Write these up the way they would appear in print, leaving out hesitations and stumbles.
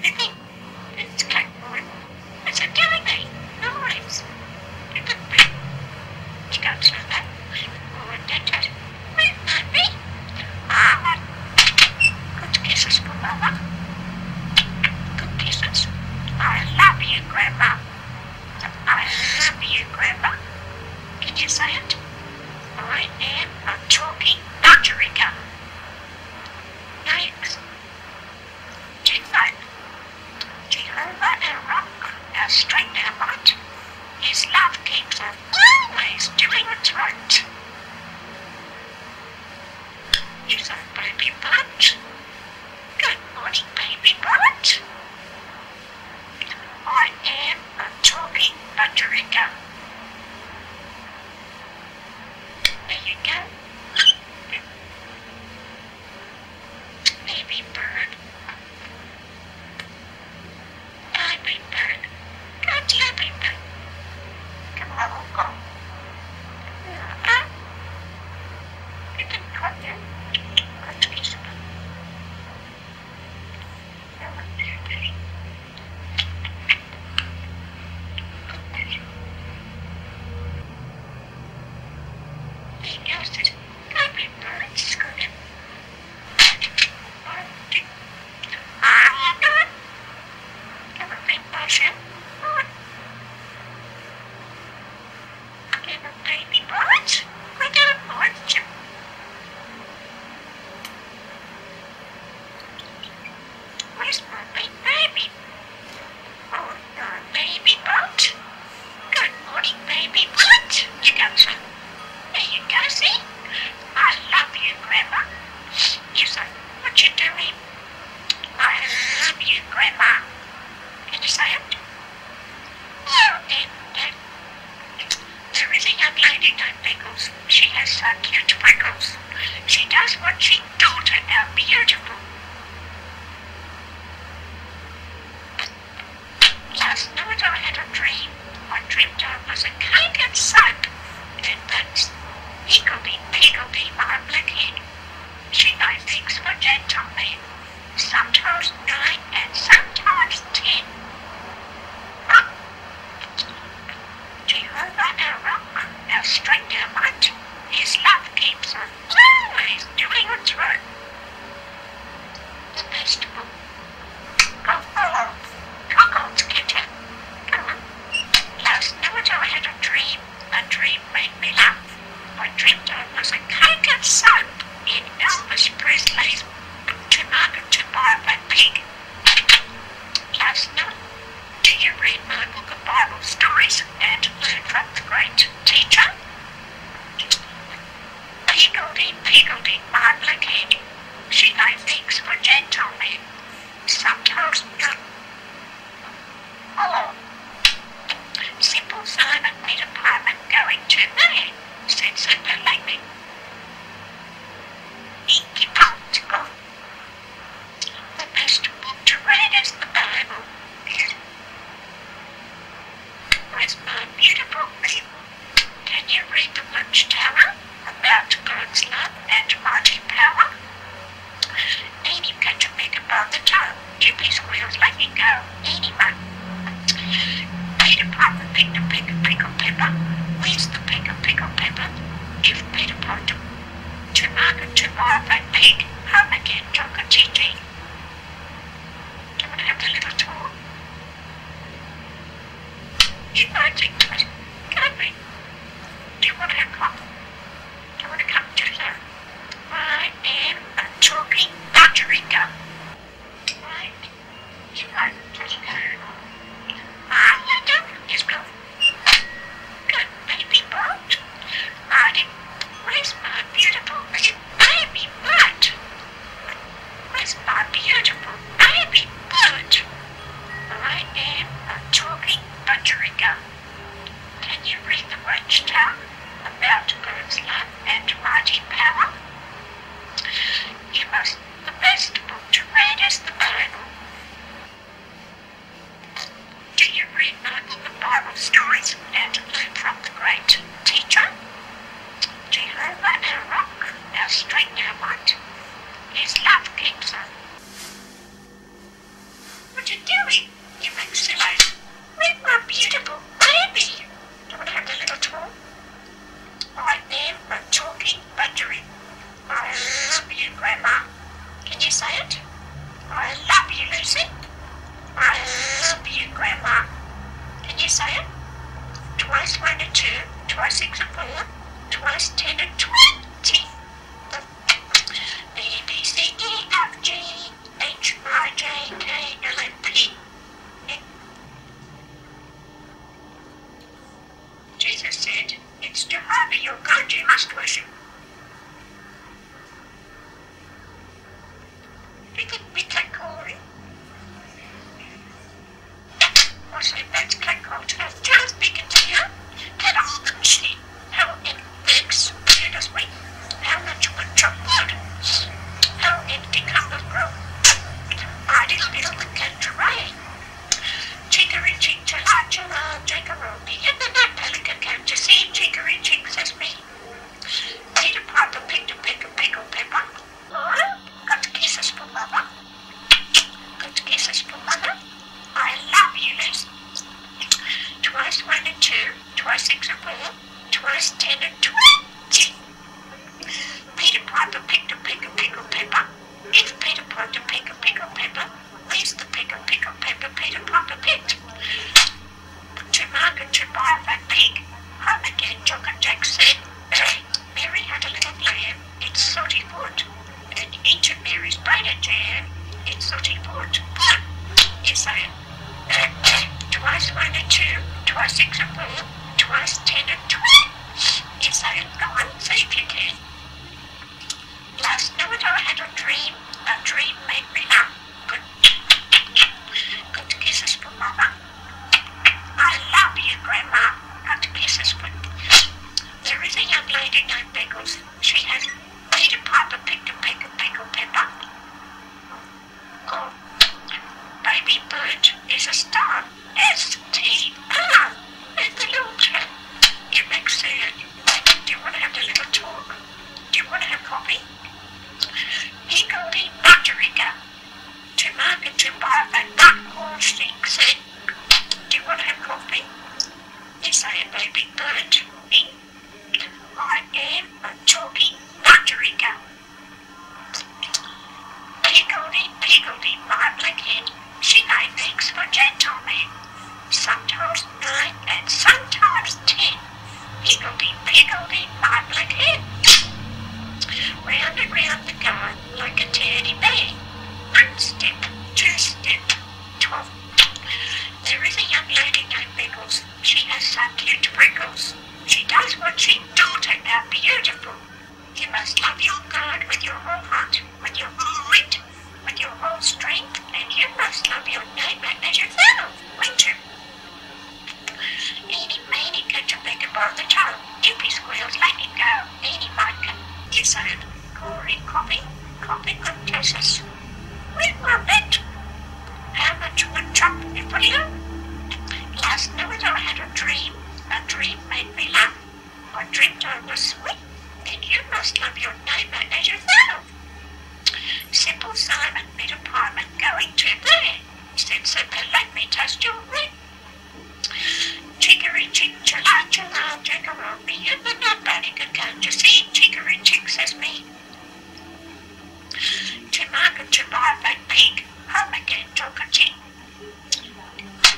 It's like, it's a telling noise. She goes with that. Oh, and then just, me. Good kisses for Mama. Good kisses. I love you, Grandma. I love you, Grandma. Can you say it? I am a talking Budgerigar. Thanks. Jehovah our rock, our strength, our might. His love keeps on always doing its right. He's a Baby Birt. Good morning, Baby Birt. I am a talking Budgerigar. There you go. Baby Bird. Baby Bird. Good Baby Bird. Come on, go. You can cut it. Cut piece of it. He knows it. Baby Bird's good. Give a big motion. Give a Baby Birt. We got a bunch. Where's my big baby? Oh, Baby Birt. Good morning, Baby Birt. You got some. There you go, see? I love you, Grandma. You say, what you doing? I love you, Grandma. Can you say it? Oh, and there is a young lady named Pickles. She has some cute prickles. She does what she don't and how beautiful. Last night I had a dream. I dreamed I was a cake and soap. And that's higgledy-piggledy my black head. She knows things for gentlemen. Sometimes 9 and sometimes 10. Jehovah our rock, our strength, our might. His love keeps on always doing its right. The vegetable. Go follow. Cockles get it. Come on. Last night I had a dream. A dream made me laugh. I dreamed I was a cake and soap in Elvis Presley's To Market to Buy a Pig. Last night, do you read my book of Bible stories and learn from the great teacher? Higgledy-piggledy my black head. She knows things for gentlemen. Sometimes not. Oh. Simple Simon made a apartment going to there, said Simple Lightning. Inky Pop. The best book to read is the Bible. Where's my beautiful people? Can you read the Watchtower about God's love and mighty power? Then you get to make above the toe. Chippy squeals like you go. Anyone. Peter Piper picked a peck of pickled pepper. Where's the peck of pickled pepper? If Peter Piper to market to buy a pig, home again, chocolate-tea. Do you want to have the little tour? You might think to it. Can we? Do you want to have coffee? Do you want to come to the... I am a talking Budgerigar. Right? You like to go. I don't. Yes, go. Good Baby Birt. Where's my beautiful Baby Birt? Where's my beautiful Baby Birt? I am a talking Budgerigar. What you doing? You make silly. Where's my beautiful baby? Do you want to have a little talk? I am a talking Budgie. I love you, Grandma. Can you say it? I love you, Lucy. I love you, Grandma. Can you say it? Twice 1 and 2, twice 6 and 4, twice 10 and 20. A, B, C, E, F, G, H, I, J, K, L, M, P. Jesus said, it's Jehovah your God you must worship. You think we can call him? What's it? That's called. I was just speaking to you. Get off the machine. How it makes us wait. How much would chop wood? How empty cup of grow. I did a little bit of rain. Chicory chick, chala, chala, jackaroni. And the nut pelican came to see chicory chick, says me. Peter Piper picked a peck of pickled pepper. Got kisses for mother. Got kisses for mother. I love you, Liz. Twice 1 and 2, twice 6 and 4, twice 10 and 20. Peter Piper picked a peck of pickled pepper. If Peter Piper picked a pickled pepper, where's the peck of pickled pepper Peter Piper picked? To market to buy a fat pig. Home again, Jock and Jack said. Mary had a little lamb, its salty foot, and each of Mary's braided jam, its salty foot. You say it. Twice 1 and 2, twice 6 and 4, twice 10 and 20. You say it. Go on, say if you can. Last night I had a dream. A dream made me laugh. Good kisses for Mother. I love you, Grandma. Good kisses for... There is a young lady named Beggles. She has Peter Piper picked a peck of pickled pepper. Oh, Baby Birt is a star. S-T-R. And the little cat. You make sad. Do you want to have a little talk? Do you want to have coffee? Pickled Budgerigar. To market to buy that duck horse thing said. Do you want to have coffee? You say a Baby Birt. I am a talking Budgerigar. Pickledy, my black hen. She laid eggs for gentlemen. Sometimes 9 and sometimes 10. Pickledy, my black hen. Round and round the garden like a teddy bear. 1 step, 2 step, 12. There is a young lady named Beggles. She has some cute wrinkles. She does what she don't about beautiful. You must love your God with your whole heart, with your whole might, with your whole strength, and you must love your neighbor as yourself, won't you? Eeny, meeny, catch a peck above the toe. Yippee squeals, let it go. Eeny, Mike. You said, Corey, copy, good kisses. Where's my bet? How much would chop you for you? Last night I had a dream. A dream made me laugh. I dreamed I was sweet, and you must love your neighbor as yourself. Simple Simon met a pirate going to there. He said, Simple, let me toast your ring. Chicory chick, chala, chala, jackaroni, and the nobody could come to see chicory chick, says me. To market to buy a fat pig, home again, talk a chick.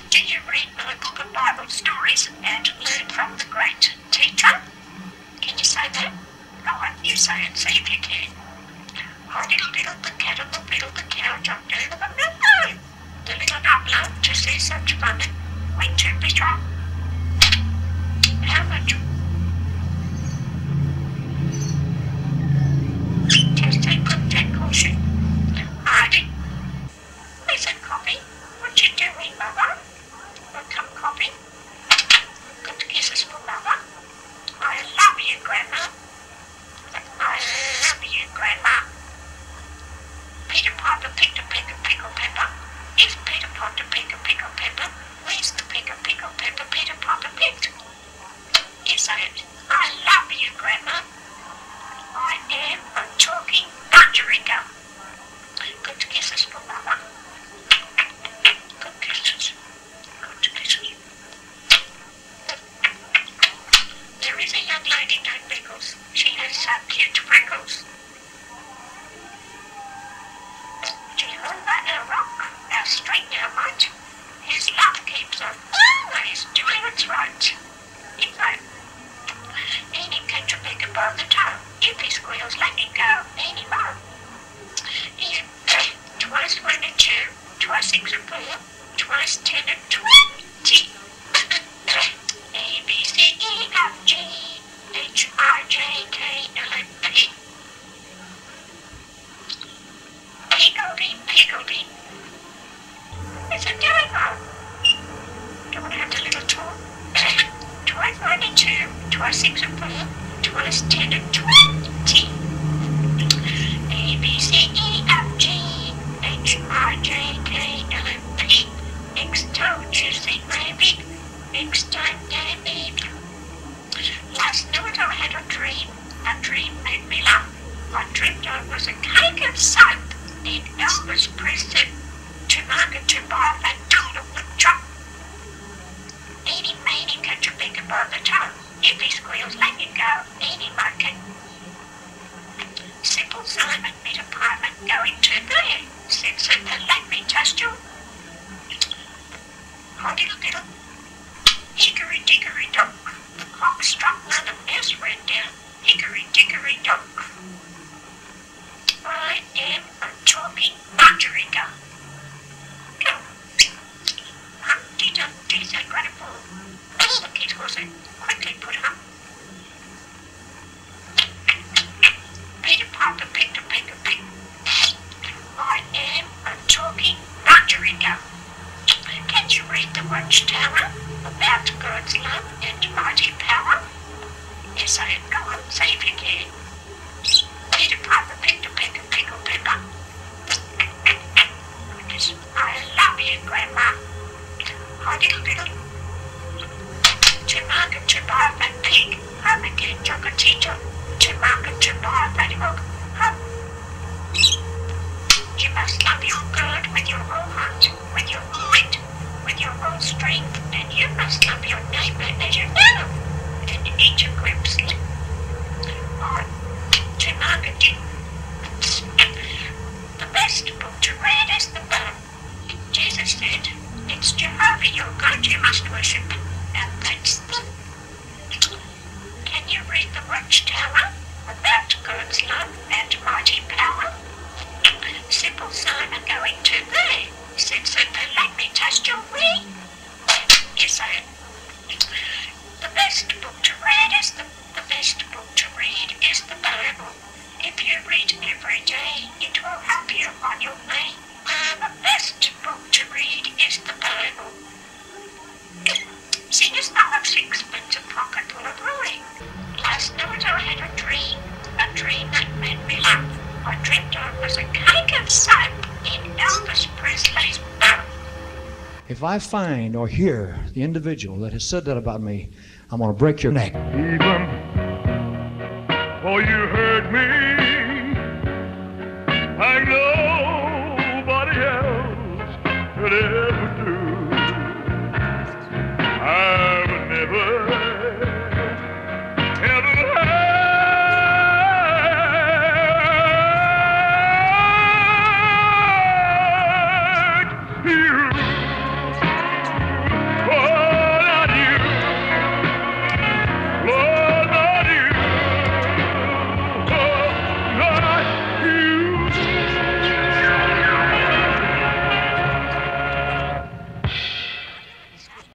Do you read my book of Bible stories and learn from the great teacher? Can you say that? Go on, you say it, see if you can. I diddle the cat and the fiddle the cow jumped over the moon. The little dog loved to see such fun. Went to be strong. How much? Just a good Jack caution. Hardy. Where's that coffee? What you doing, Mother? Welcome, coffee. Good kisses for Mother. I love you, Grandma. I love you, Grandma. Peter Piper picked a peck of pickled pepper. If Peter Piper picked a pickled pepper, where's the peck of pickled pepper Peter Piper picked? You say it. I love you, Grandma. I am a talking Budgerigar. Good kisses for Mother. twice 6 and 4, twice 10 and 20. A, B, C, E, F, G, H, I, J, K, L, M, P. Pickledy. It's a deliver. Do you want to have the little tour? Twice 92, twice 6 and 4, twice 10 and 20. A, B, C, E, F, G, H, I, J, K, L, M, P. Next told you sing, baby. Next time, baby. Last night I had a dream. A dream made me laugh. I dreamed I was a cake of soap in Elvis prison to market to buy a dollar with chop. Eeny, meeny, catch a finger by the toe. If he squeals, let you go. Eeny, monkey. Simple Simon met a pirate going to there. Said Simple, let me test you. Diddle. Hickory dickory dock. The clock struck none of this ran down. Hickory dickory dock. I am a talking Budgerigar. Go. Humpty Dumpty said Grandpa. All the kid was in. Quickly put hum. Peter Piper picked a peck of pig. I am a talking Budgerigar. Can you read the watchtower about God's love and mighty power? Yes, I am. Go on, say if you can. Peter Piper picked a peck of pickled pepper. I love you, Grandma. Diddle. To market to buy a fat pig. Home again, Chocolatito. To market to buy a fatty milk. Home. You must love your God with your whole heart, with your might, with your whole strength, and you must love your neighbour as you know, and eat your grapes. Or to market. The best book to read is the Bible. Jesus said, it's Jehovah your God you must worship, and that's the... Can you read the watchtower about God's love and mighty power? Simple Simon going to there. Said Simple, let me test your wee. Yes, I am. The best book to read is the best book to read is the Bible. If you read every day, it will help you on your way. The best book to read is the Bible. Singers not have sixpence, a pocket full of ruin. Last night I had a dream that made me laugh. I dreamed I was a cake of soap in Elvis Presley's mouth. If I find or hear the individual that has said that about me, I'm going to break your neck. Even though you hurt me, like nobody else could ever.